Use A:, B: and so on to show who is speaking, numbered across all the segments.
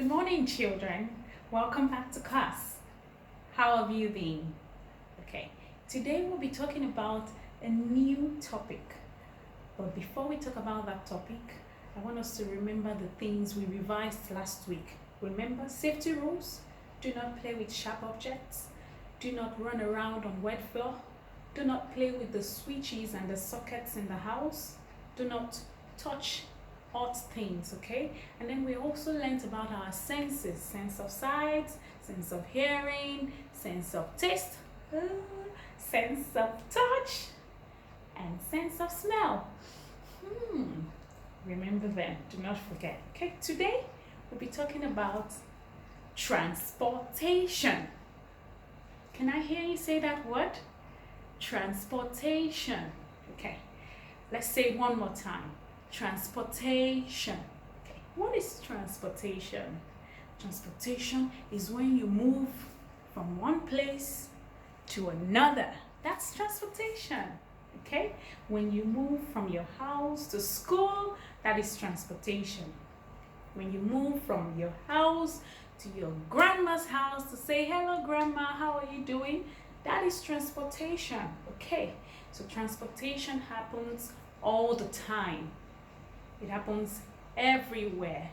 A: Good morning, children. Welcome back to class. How have you been? Okay, today we'll be talking about a new topic. But before we talk about that topic, I want us to remember the things we revised last week. Remember safety rules? Do not play with sharp objects. Do not run around on wet floor. Do not play with the switches and the sockets in the house. Do not touch hot things, okay? And then we also learned about our senses: sense of sight, sense of hearing, sense of taste, sense of touch, and sense of smell. Remember them, do not forget. Okay, today we'll be talking about transportation. Can I hear you say that word? Transportation. Okay, let's say it one more time. Transportation. Okay, what is transportation? Transportation is when you move from one place to another. That's transportation. Okay, when you move from your house to school, that is transportation. When you move from your house to your grandma's house to say, hello grandma, how are you doing? That is transportation. Okay, so transportation happens all the time. It happens everywhere.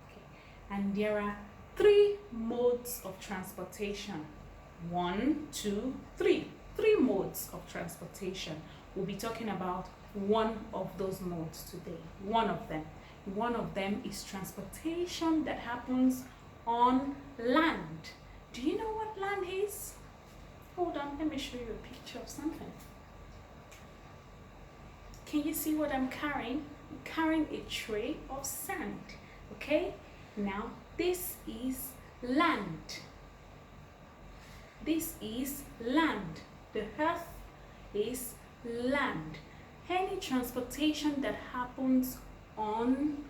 A: Okay. And there are 3 modes of transportation. 1, 2, 3. 3 modes of transportation. We'll be talking about one of those modes today. One of them. One of them is transportation that happens on land. Do you know what land is? Hold on, let me show you a picture of something. Can you see what I'm carrying? I'm carrying a tray of sand. Okay? Now, this is land. This is land. The earth is land. Any transportation that happens on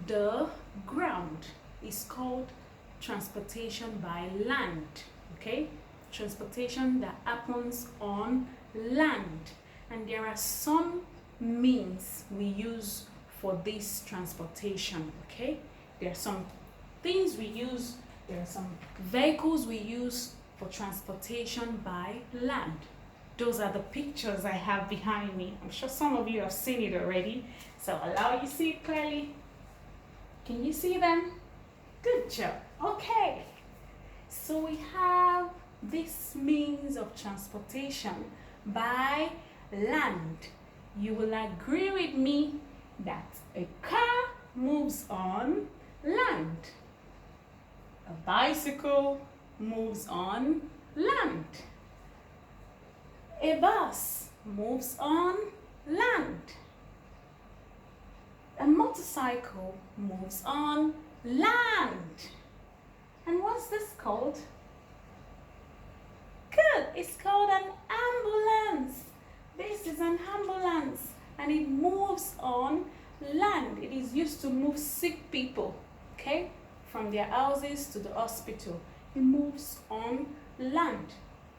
A: the ground is called transportation by land. Okay? Transportation that happens on land. And there are some means we use for this transportation. Okay, there are some things we use, there are some vehicles we use for transportation by land. Those are the pictures I have behind me. I'm sure some of you have seen it already, so allow you to see it clearly. Can you see them? Good job. Okay, so we have this means of transportation by land. You will agree with me that a car moves on land. A bicycle moves on land. A bus moves on land. A motorcycle moves on land. And what's this called? Good, it's called an ambulance. This is an ambulance and it moves on land. It is used to move sick people, okay, from their houses to the hospital. It moves on land.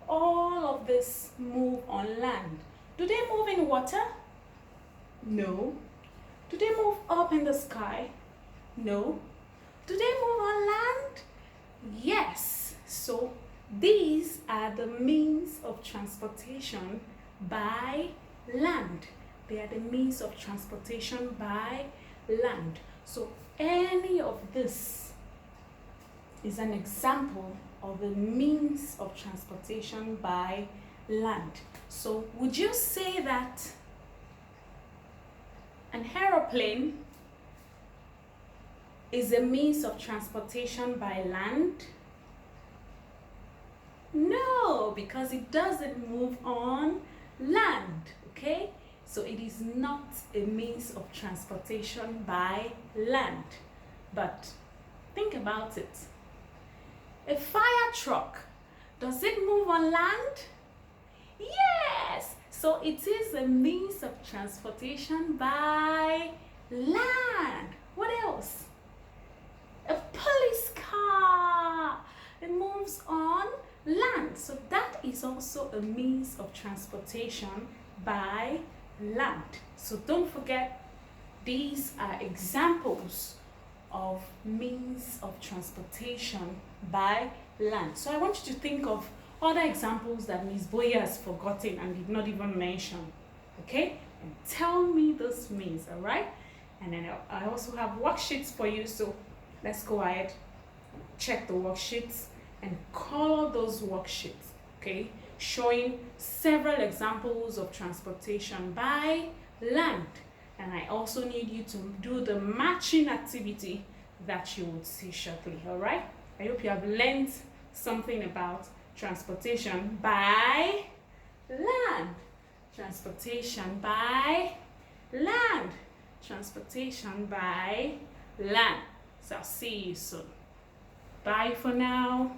A: All of this move on land. Do they move in water? No. Do they move up in the sky? No. Do they move on land? Yes. So these are the means of transportation by land. They are the means of transportation by land. So any of this is an example of a means of transportation by land. So would you say that an aeroplane is a means of transportation by land? No, because it doesn't move on land, okay? So it is not a means of transportation by land. But think about it. A fire truck, does it move on land? Yes! So it is a means of transportation by land. What else? A police car, it moves on land. So that is also a means of transportation by land. So don't forget, these are examples of means of transportation by land. So I want you to think of other examples that Ms. Boye has forgotten and did not even mention. Okay? And tell me those means, all right? And then I also have worksheets for you, so let's go ahead, check the worksheets and color those worksheets, okay? Showing several examples of transportation by land. And I also need you to do the matching activity that you would see shortly, all right? I hope you have learned something about transportation by land. Transportation by land. Transportation by land. So I'll see you soon. Bye for now.